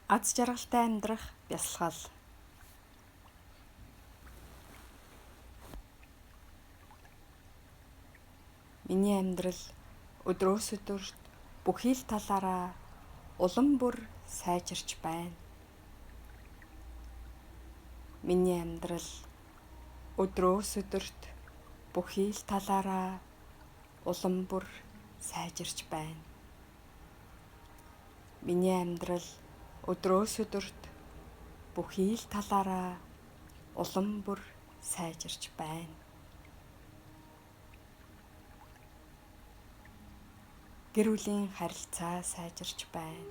Аз жаргалтай амьдрах бясалгал. Миний амьдрал өдрөөс өдөрт бүхий л талаараа улам бүр сайжирч байна. Миний амьдрал өдрөөс өдөрт бүхий л талаараа улам бүр сайжирч байна. Миний амьдрал өдрөөс өдөрт бүхий л талаараа улам бүр сайжирч байна. Гэр бүлийн харилцаа сайжирч байна.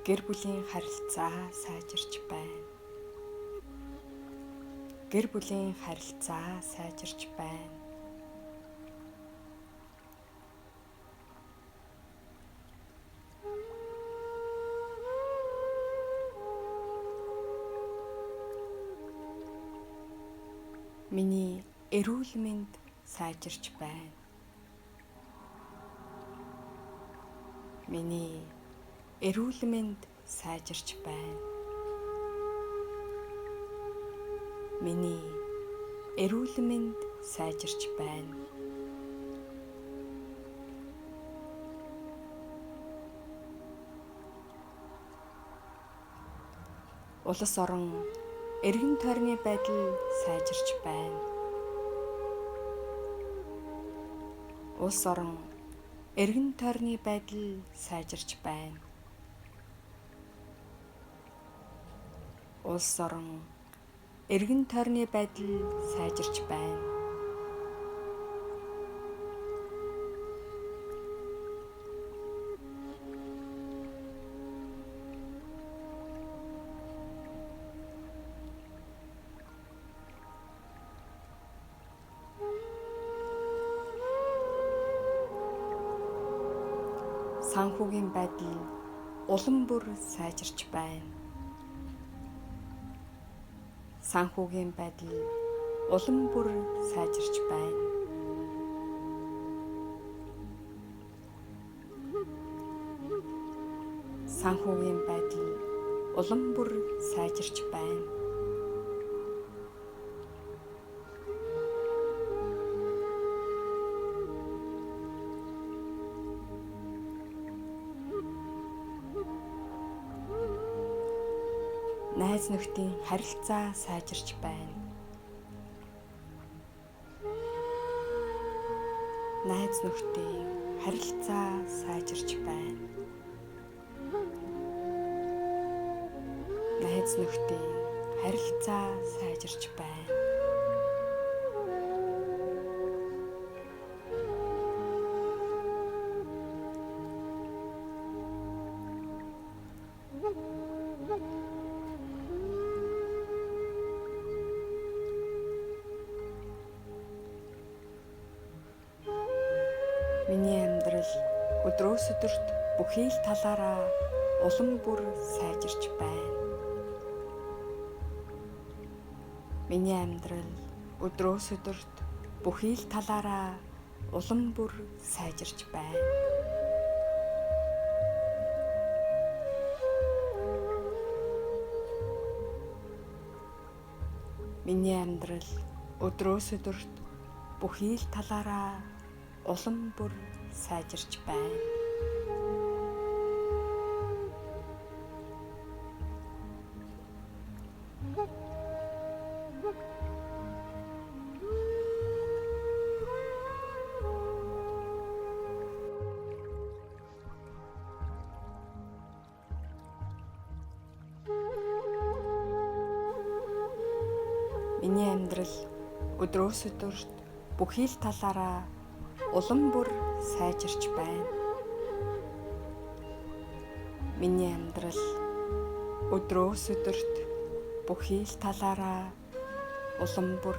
Гэр бүлийн харилцаа сайжирч байна. Гэр бүлийн харилцаа сайжирч байна. Миний эрүүл мэнд сайжирч байна. Миний эрүүл мэнд сайжирч байна. Миний эрүүл мэнд сайжирч байна. Улс орон эргэн тойрны байдал сайжирч байна. Улс орон эргэн тойрны байдал сайжирч байна. Улс орон эргэн тойрны байдал сайжирч байна. Санхүүгийн байдал улам бүр сайжирч байна. Санхүүгийн байдал улам бүр сайжирч байна. Санхүүгийн байдал улам бүр сайжирч байна. Найз нөхдийн харилцаа сайжирч байна. Найз нөхдийн харилцаа сайжирч байна. Найз нөхдийн харилцаа сайжирч байна. Миний амьдрал өдрөөс өдөрт бүхий л талаараа улам бүр сайжирч байна. Миний амьдрал өдрөөс өдөрт бүхий л талаараа улам бүр сайжирч байна. Миний амьдрал өдрөөс өдөрт бүхий л талаараа улам бүр сайжирч байна. Миний амьдрал өдрөөс өдөрт бүхий л талаараа улам бүр сайжирч байна. Миний амьдрал өдрөөс өдөрт бүхий л талаараа улам бүр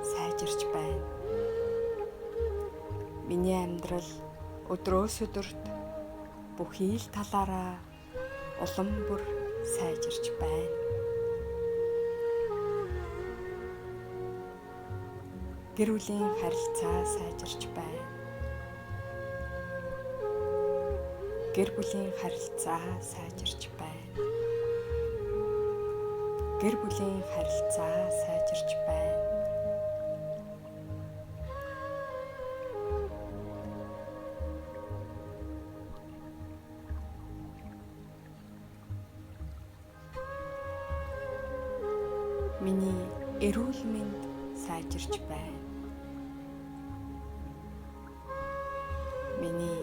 сайжирч байна. Миний амьдрал өдрөөс өдөрт бүхий л талаараа улам бүр сайжирч байна. Гэр бүлийн харилцаа сайжирч байна. Гэр бүлийн харилцаа сайжирч байна. Гэр бүлийн харилцаа сайжирч байна. Миний эрүүл мэнд сайжирч байна. Миний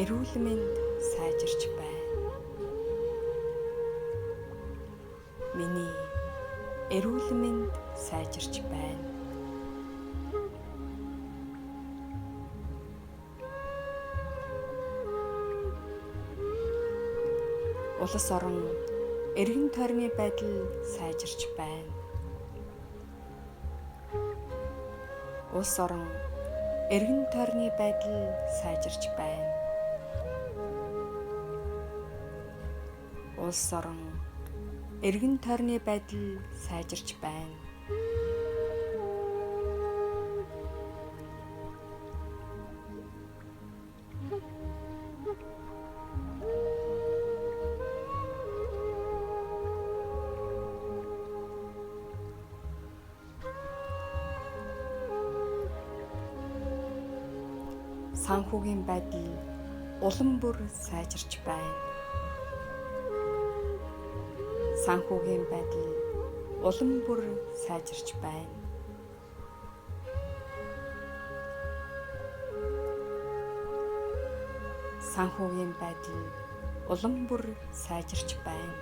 эрүүл мэнд сайжирч байна. Миний эрүүл мэнд сайжирч байна. Улс орон эргэн тойрны байдал сайжирч байна. Улс орон эргэн тойрны байдал сайжирч байна. Улс орон эргэн тойрны байдал сайжирч байна. Санхүүгийн байдал улам бүр сайжирч байна. Санхүүгийн байдал улам бүр сайжирч байна. Санхүүгийн байдал улам бүр сайжирч байна.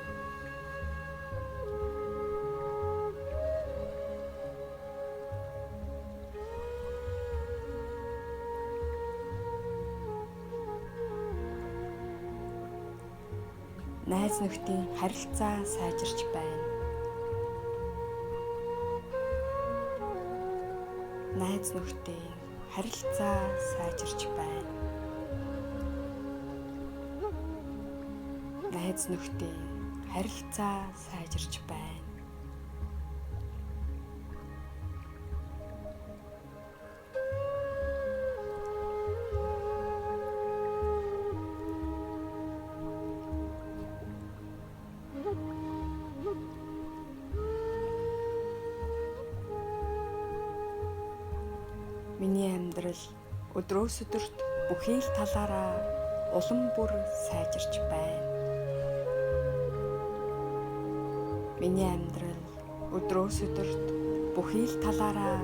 Найз нөхдийн харилцаа сайжирч байна. Найз нөхдийн харилцаа сайжирч байна. Найз нөхдийн харилцаа сайжирч байна. Миний амьдрал өдрөөс өдөрт бүхий л талаараа улам бүр сайжирч байна. Миний амьдрал өдрөөс өдөрт бүхий л талаараа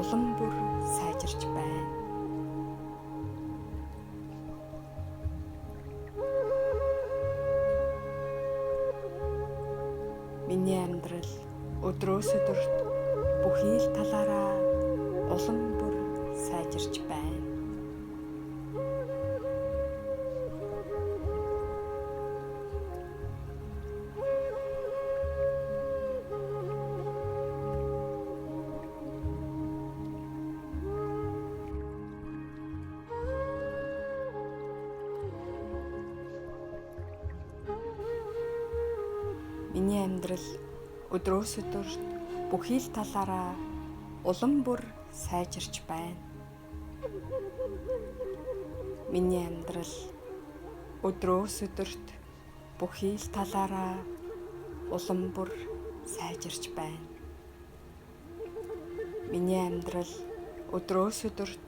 улам бүр сайжирч байна. Миний амьдрал өдрөөс өдөрт бүхий л талаараа улам бүр сайжирч байна. Миний амьдрал өдрөөс өдөрт бүхий л талаараа улам бүр сайжирч байна. Миний амьдрал өдрөөс өдөрт бүхий л талаараа улам бүр сайжирч байна. Миний амьдрал өдрөөс өдөрт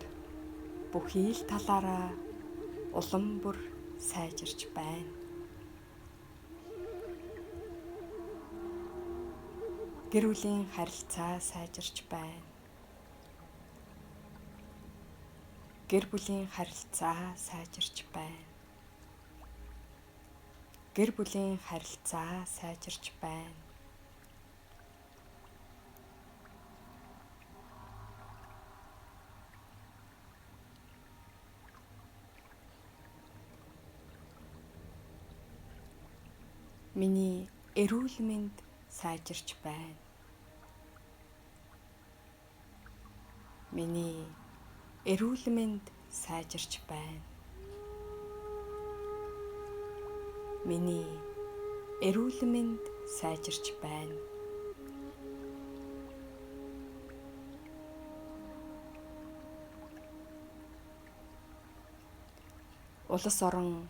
бүхий л талаараа улам бүр сайжирч байна. Гэр бүлийн харилцаа сайжирч байна. Гэр бүлийн харилцаа сайжирч байна. Гэр бүлийн харилцаа сайжирч байна. Миний эрүүл мэнд сайжирч байна. Миний эрүүл мэнд сайжирч байна. Миний эрүүл мэнд сайжирч байна. Улс орон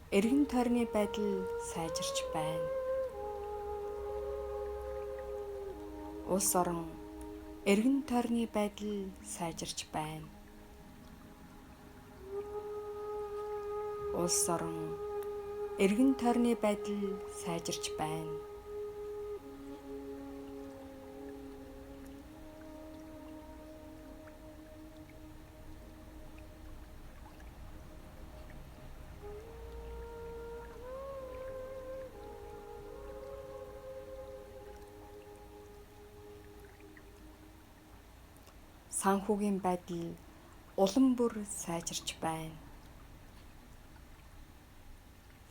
эргэн тойрны байдал сайжирч байна. Улс орон эргэн тойрны байдал сайжирч байна. Улс орон эргэн тойрны байдал сайжирч байна. Санхүүгийн байдал улам бүр сайжирч байна.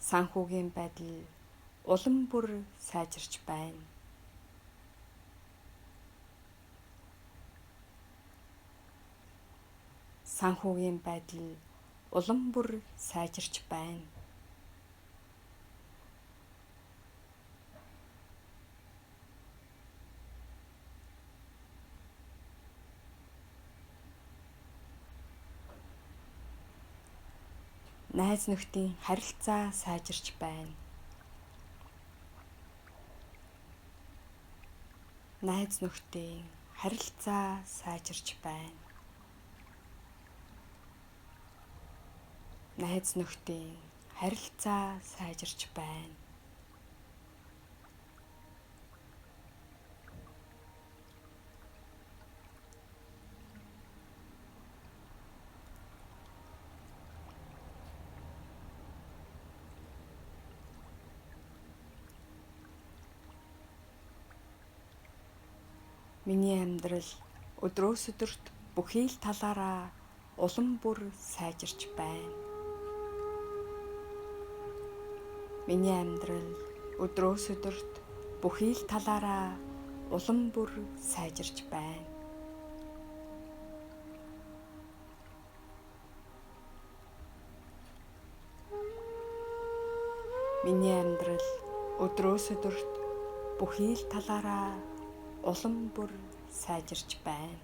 Санхүүгийн байдал улам бүр сайжирч байна. Санхүүгийн байдал улам бүр сайжирч байна. Найз нөхдийн харилцаа сайжирч байна. Найз нөхдийн харилцаа сайжирч байна. Найз нөхдийн харилцаа сайжирч байна. Миний амьдрал өдрөөс өдөрт бүхий л талаараа улам бүр сайжирч байна. Миний амьдрал өдрөөс өдөрт бүхий л талаараа улам бүр сайжирч байна. Миний амьдрал өдрөөс өдөрт бүхий л талаараа улам бүр сайжирч байна.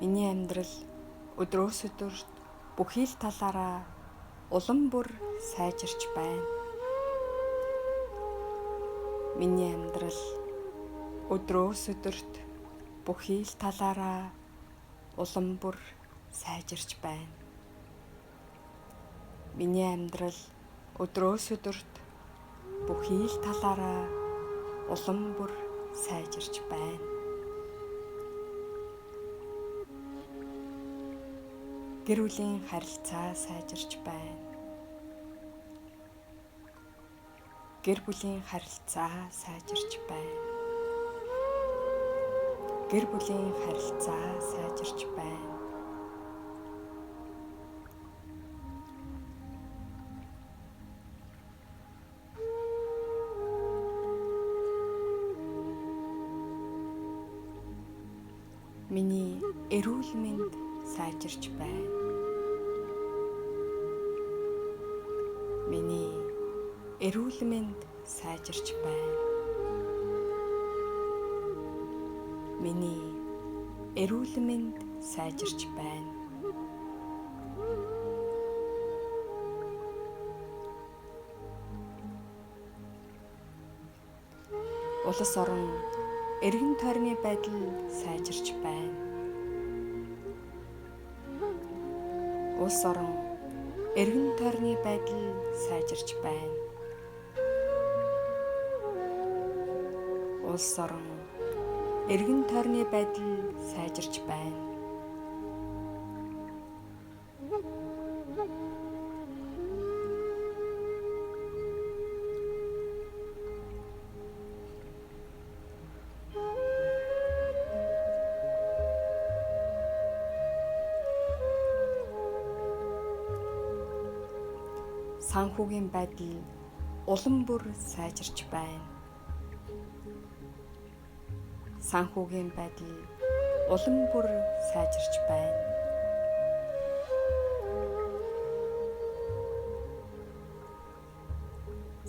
Миний амьдрал өдрөөс өдөрт бүхий л талаараа улам бүр сайжирч байна. Миний амьдрал өдрөөс өдөрт бүхий л талаараа улам бүр сайжирч байна. Миний амьдрал өдрөөс өдөрт бүхий л талаараа улам бүр сайжирч байна. Гэр бүлийн харилцаа сайжирч байна. Гэр бүлийн харилцаа сайжирч байна. Гэр бүлийн харилцаа сайжирч байна. Миний эрүүл мэнд сайжирч байна. Миний эрүүл мэнд сайжирч байна. Миний эрүүл мэнд сайжирч байна. Улс орон эргэн тойрны байдал сайжирч байна. Улс орон эргэн тойрны байдал сайжирч байна. Улс орон эргэн тойрны байдал сайжирч байна. Санхүүгийн байдал улам бүр сайжирч байна. Санхүүгийн байдал улам бүр сайжирч байна.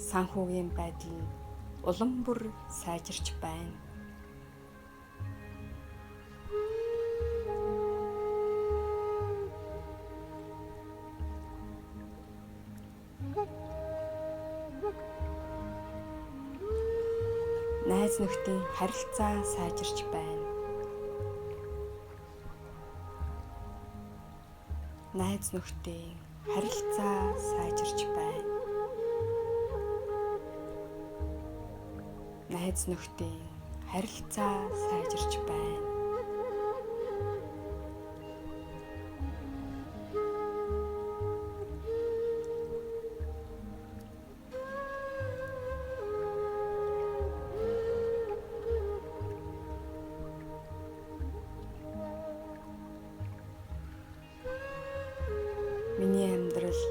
Санхүүгийн байдал улам бүр сайжирч байна. Найз нөхдийн харилцаа сайжирч байна. Найз нөхдийн харилцаа сайжирч байна. Найз нөхдийн харилцаа сайжирч байна. Миний амьдрал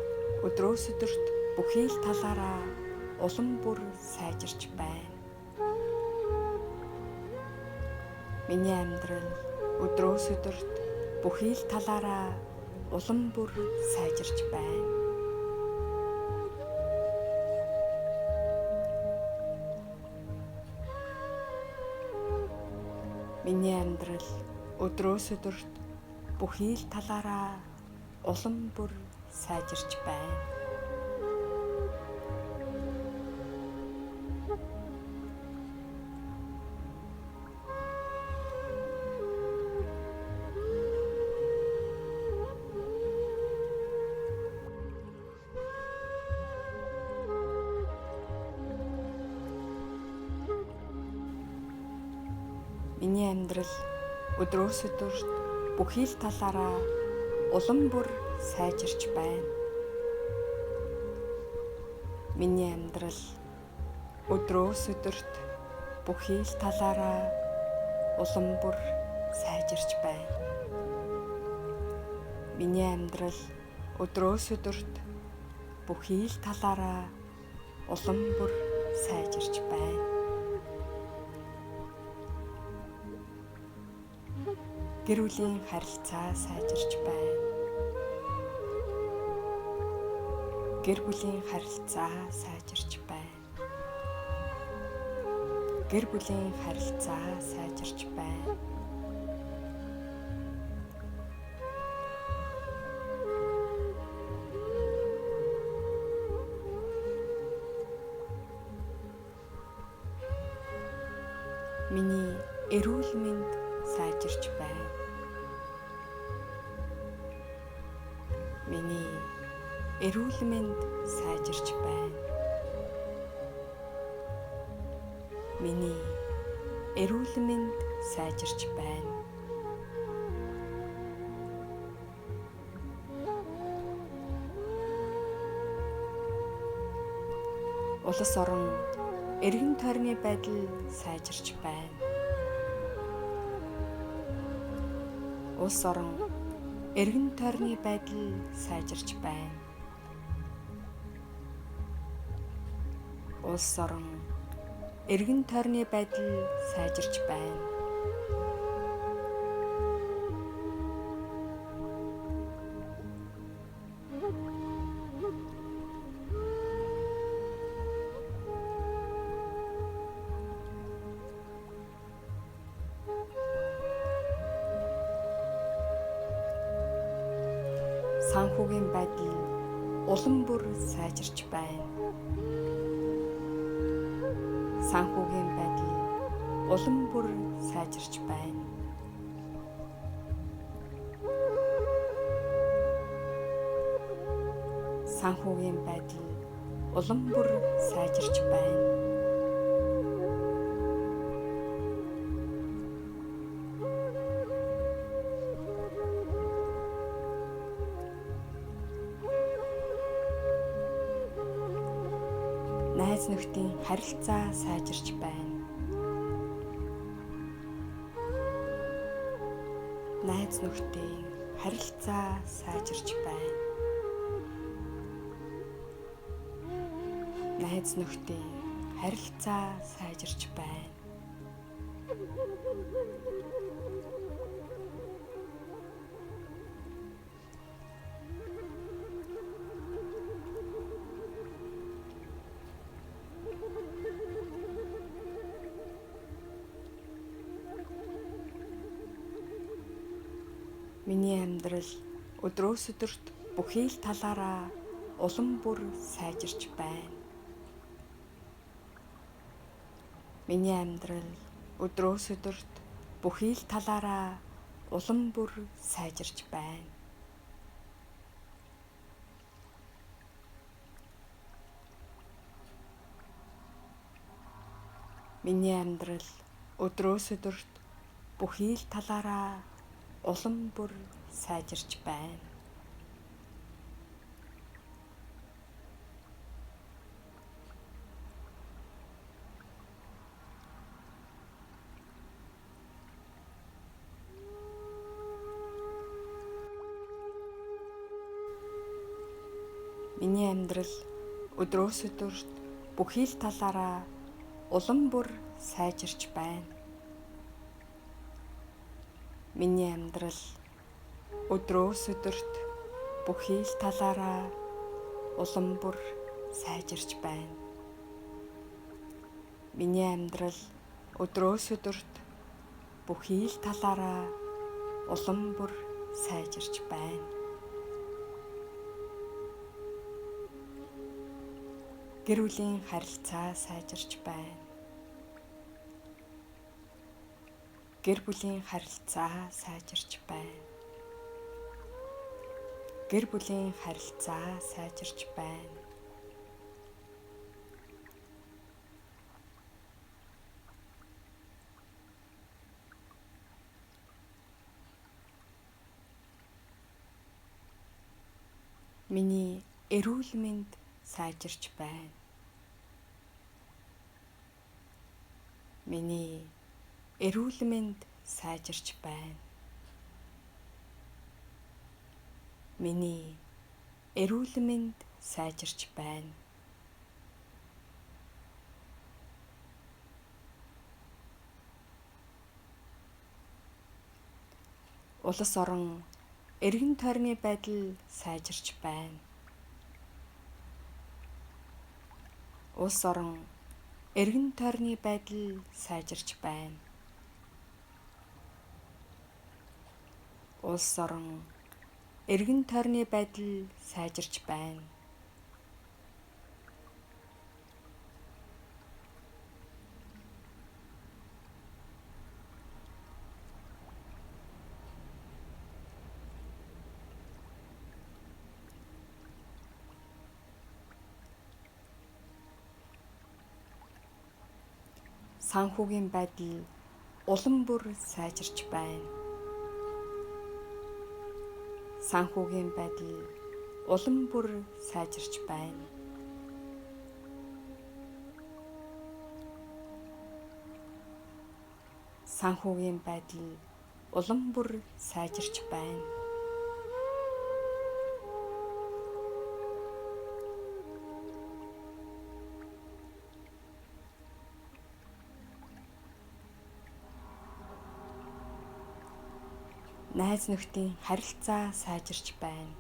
өдрөөс өдөрт бүхий л талаараа улам бүр сайжирч байна. Миний амьдрал өдрөөс өдөрт бүхий л талаараа улам бүр сайжирч байна. Миний амьдрал өдрөөс өдөрт бүхий л талаараа улам бүр сайжирч байна. Миний амьдрал өдрөөс өдөрт бүхий л талаараа улам бүр сайжирч байна. Миний амьдрал өдрөөс өдөрт бүхий л талаараа улам бүр сайжирч байна. Миний амьдрал өдрөөс өдөрт бүхий л талаараа улам бүр сайжирч байна. Гэр бүлийн харилцаа сайжирч байна. Гэр бүлийн харилцаа сайжирч байна. Гэр бүлийн харилцаа сайжирч байна. Миний эрүүл мэнд сайжирч байна. Миний эрүүл мэнд сайжирч байна. Миний эрүүл мэнд сайжирч байна. Улс орон эргэн тойрны байдал сайжирч байна. Улс орон эргэн тойрны байдал сайжирч байна. Улс орон эргэн тойрны байдал сайжирч байна. Санхүүгийн байдал улам бүр сайжирч байна. Санхүүгийн байдал улам бүр сайжирч байна. Санхүүгийн байдал улам бүр сайжирч байна. Найз нөхдийн харилцаа сайжирч байна. Найз нөхдийн харилцаа сайжирч байна. Найз нөхдийн харилцаа сайжирч байна. Миний амьдрал өдрөөс өдөрт бүхий л талаараа улам бүр сайжирч байна. Миний амьдрал өдрөөс өдөрт бүхий л талаараа улам бүр сайжирч байна. Миний амьдрал өдрөөс өдөрт бүхий л талаараа улам бүр сайжирч байна. Миний амьдрал өдрөөс өдөрт бүхий л талаараа улам бүр сайжирч байна. Миний амьдрал өдрөөс өдөрт бүхий л талаараа улам бүр сайжирч байна. Миний амьдрал өдрөөс өдөрт бүхий л талаараа улам бүр сайжирч байна. Гэр бүлийн харилцаа сайжирч байна. Гэр бүлийн харилцаа сайжирч байна. Гэр бүлийн харилцаа сайжирч байна. Миний эрүүл мэнд сайжирч байна. Миний эрүүл мэнд сайжирч байна. Миний эрүүл мэнд сайжирч байна. Улс орон эргэн тойрны байдал сайжирч байна. Улс орон эргэн тойрны байдал сайжирч байна. Улс орон эргэн тойрны байдал сайжирч байна. Санхүүгийн байдал улам бүр сайжирч байна. Санхүүгийн байдал улам бүр сайжирч байна. Санхүүгийн байдал улам бүр сайжирч байна. Найз нөхдийн харилцаа сайжирч байна.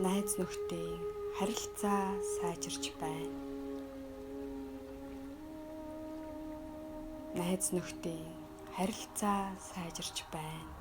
Найз нөхдийн харилцаа сайжирч байна. Найз нөхдийн харилцаа сайжирч байна.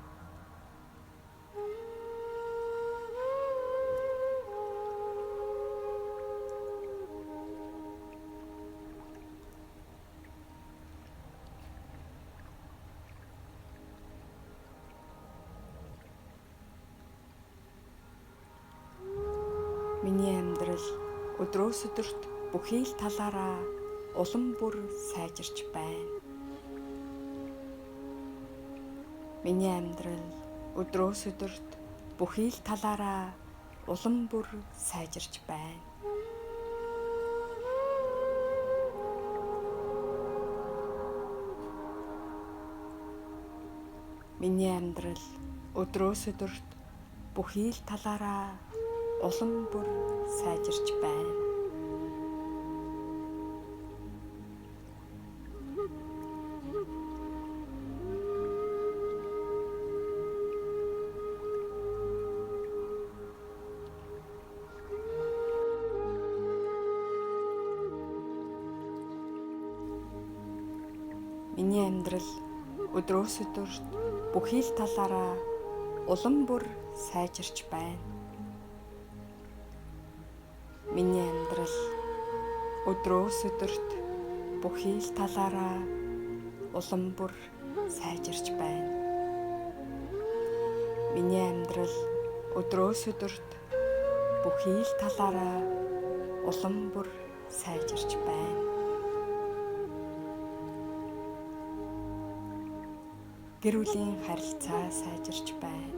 Миний амьдрал өдрөөс өдөрт бүхий л талаараа улам бүр сайжирч байна. Миний амьдрал өдрөөс өдөрт бүхий л талаараа улам бүр сайжирч байна. Миний амьдрал өдрөөс өдөрт бүхий л талаараа улам бүр сайжирч байна. Миний амьдрал өдрөөс өдөрт бүхий л талаараа улам бүр сайжирч байна. Миний амьдрал өдрөөс өдөрт бүхий л талаараа улам бүр сайжирч байна. Миний амьдрал өдрөөс өдөрт бүхий л талаараа улам бүр сайжирч байна. Гэр бүлийн харилцаа сайжирч байна.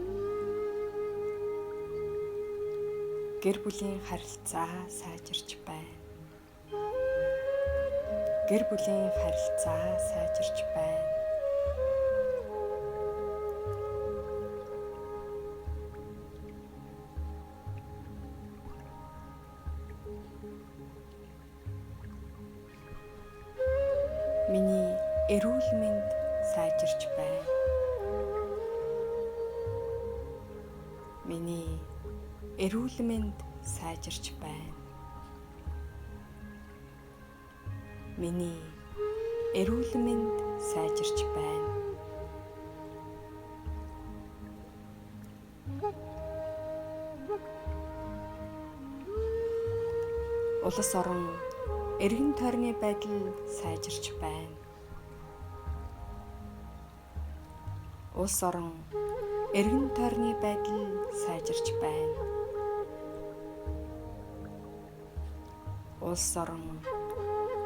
Гэр бүлийн харилцаа сайжирч байна. Гэр бүлийн харилцаа сайжирч байна. Миний эрүүл мэнд сайжирч байна. Миний эрүүл мэнд сайжирч байна. Миний эрүүл мэнд сайжирч байна. Улс орон эргэн тойрны байдал сайжирч байна. Улс орон эргэн тойрны байдал сайжирч байна. Улс орон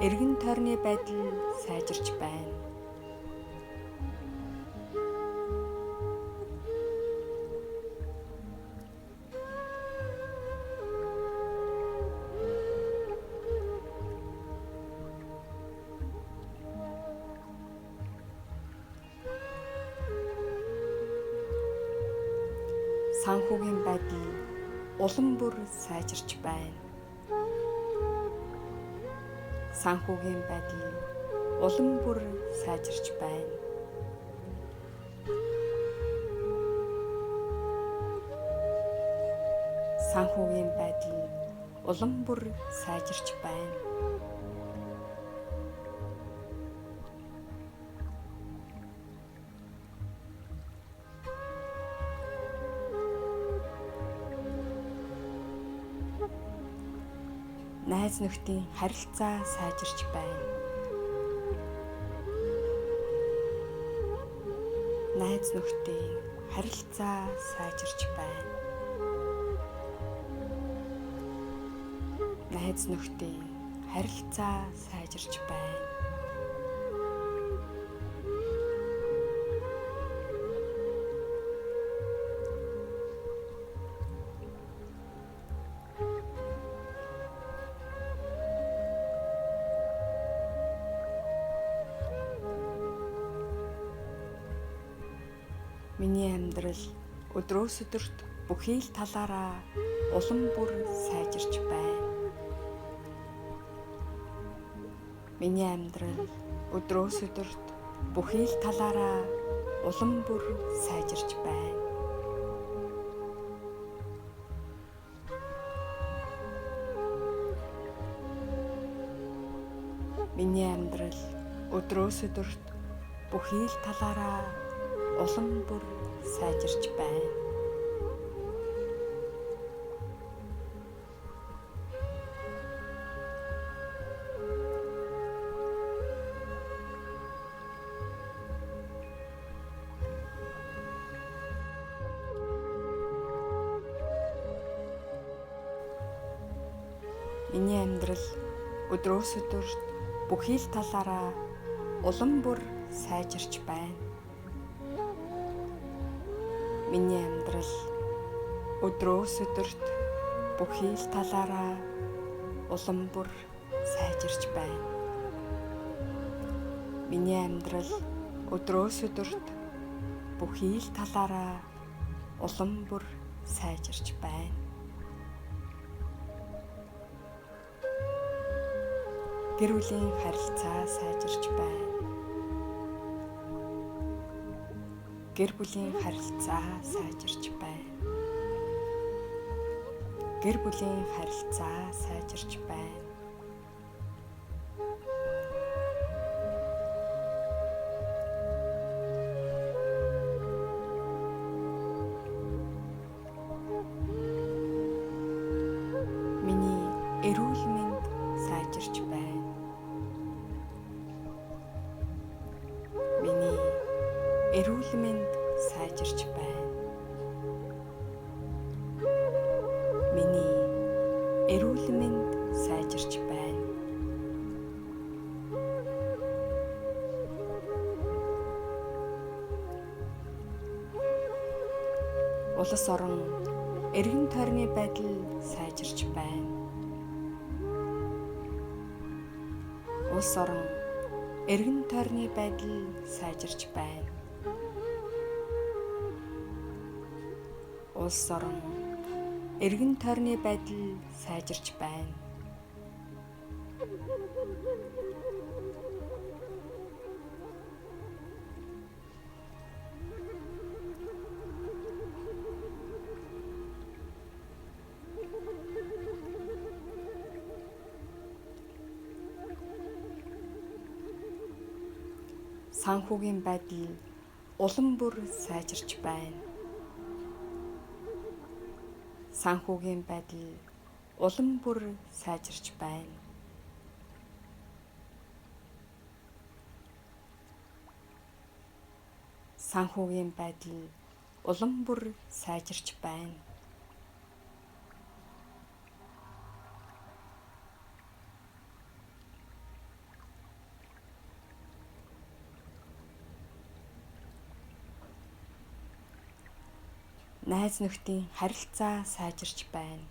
эргэн тойрны байдал сайжирч байна. Санхүүгийн байдал улам бүр сайжирч байна. Санхүүгийн байдал улам бүр сайжирч байна. Санхүүгийн байдал улам бүр сайжирч байна. Найз нөхдийн харилцаа сайжирч байна. Найз нөхдийн харилцаа сайжирч байна. Найз нөхдийн харилцаа сайжирч байна. Миний амьдрал өдрөөс өдөрт бүхий л талаараа улам бүр сайжирч байна. Миний амьдрал өдрөөс өдөрт бүхий л талаараа улам бүр сайжирч байна. Миний амьдрал өдрөөс өдөрт бүхий л талаараа улам бүр сайжирч байна. Миний амьдрал өдрөөс өдөрт бүхий л талаараа улам бүр сайжирч байна. Миний амьдрал өдрөөс өдөрт бүхий л талаараа улам бүр сайжирч байна. Миний амьдрал өдрөөс өдөрт бүхий л талаараа улам бүр сайжирч байна. Гэр бүлийн харилцаа сайжирч байна. Гэр бүлийн харилцаа сайжирч байна. Гэр бүлийн харилцаа сайжирч байна. эрүүл мэнд сайжирч байна. Миний эрүүл мэнд сайжирч байна. Улс орон эргэн тойрны байдал сайжирч байна. Улс орон эргэн тойрны байдал сайжирч байна. Улс орон эргэн тойрны байдал сайжирч байна. Санхүүгийн байдал улам бүр сайжирч байна. Санхүүгийн байдал улам бүр сайжирч байна. Санхүүгийн байдал улам бүр сайжирч байна. Найз нөхдийн харилцаа сайжирч байна.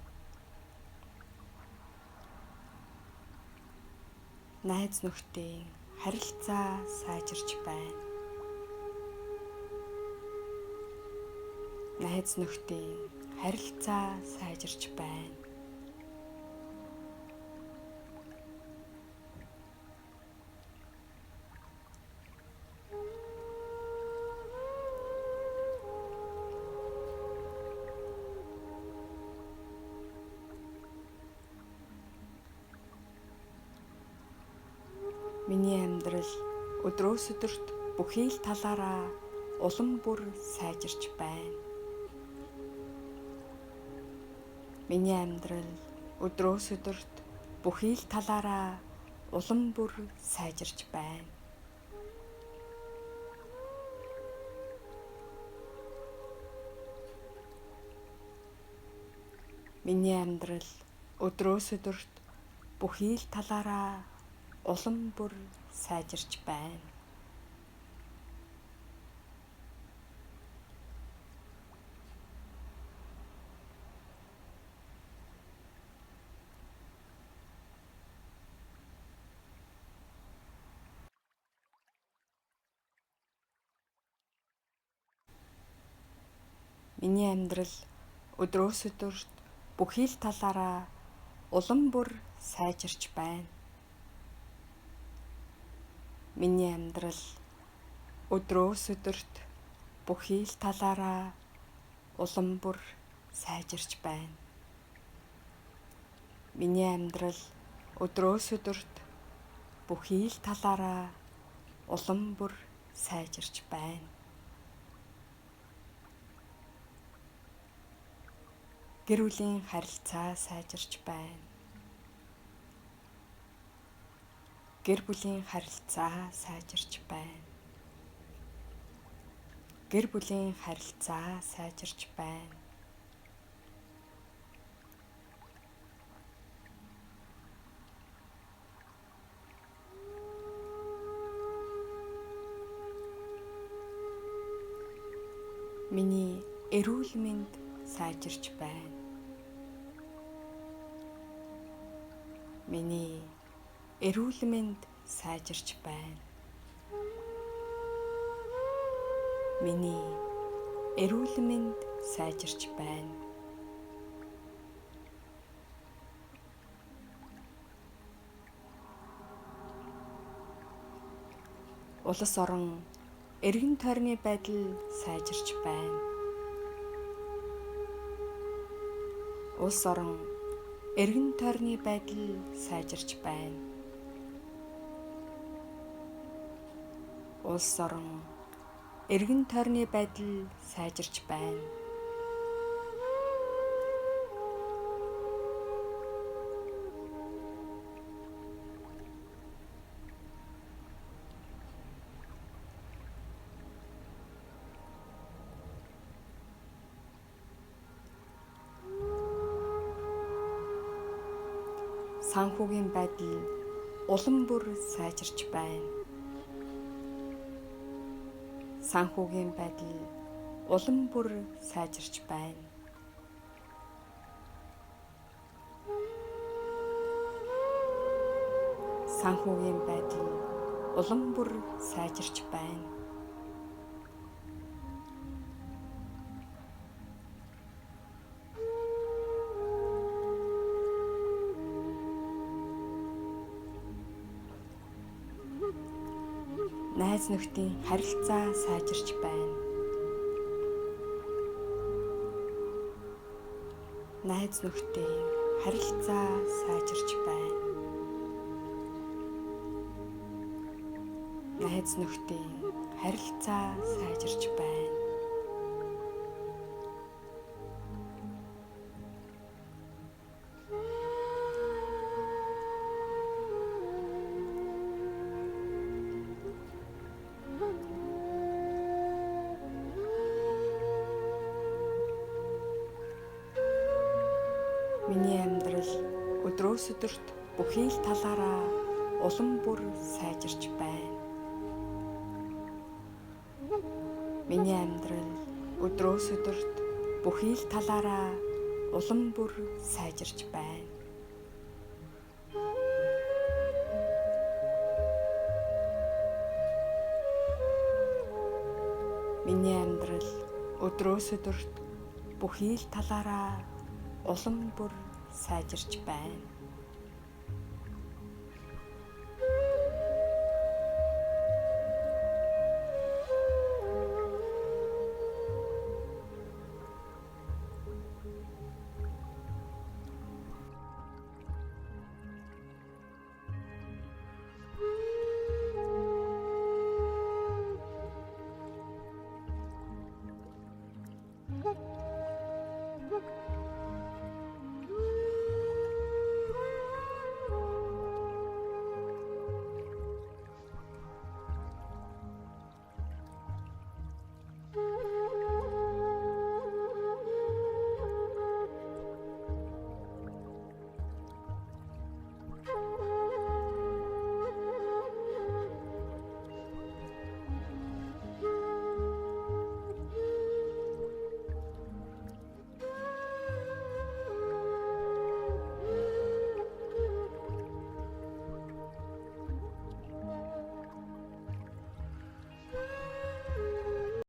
Найз нөхдийн харилцаа сайжирч байна. Найз нөхдийн харилцаа сайжирч байна. Миний амьдрал өдрөөс өдөрт бүхий л талаараа улам бүр сайжирч байна. Миний амьдрал өдрөөс өдөрт бүхий л талаараа улам бүр сайжирч байна. Миний амьдрал өдрөөс өдөрт бүхий л талаараа улам бүр сайжирч байна. Миний амьдрал өдрөөс өдөрт бүхий л талаараа улам бүр сайжирч байна. Миний амьдрал өдрөөс өдөрт бүхий л талаараа улам бүр сайжирч байна. Миний амьдрал өдрөөс өдөрт бүхий л талаараа улам бүр сайжирч байна. Гэр бүлийн харилцаа сайжирч байна. Гэр бүлийн харилцаа сайжирч байна. Гэр бүлийн харилцаа сайжирч байна. Миний эрүүл мэнд сайжирч байна. Миний эрүүл мэнд сайжирч байна. Миний эрүүл мэнд сайжирч байна. Улс орон эргэн тойрны байдал сайжирч байна. Улс орон эргэн тойрны байдал сайжирч байна. Улс орон эргэн тойрны байдал сайжирч байна. Санхүүгийн байдал улам бүр сайжирч байна. Санхүүгийн байдал улам бүр сайжирч байна. Санхүүгийн байдал улам бүр сайжирч байна. Найз нөхдийн харилцаа сайжирч байна. Найз нөхдийн харилцаа сайжирч байна. Найз нөхдийн харилцаа сайжирч байна. Миний амьдрал өдрөөс өдөрт бүхий л талаараа улам бүр сайжирч байна. Миний амьдрал өдрөөс өдөрт бүхий л талаараа улам бүр сайжирч байна. Миний амьдрал өдрөөс өдөрт бүхий л талаараа улам бүр сайжирч байна.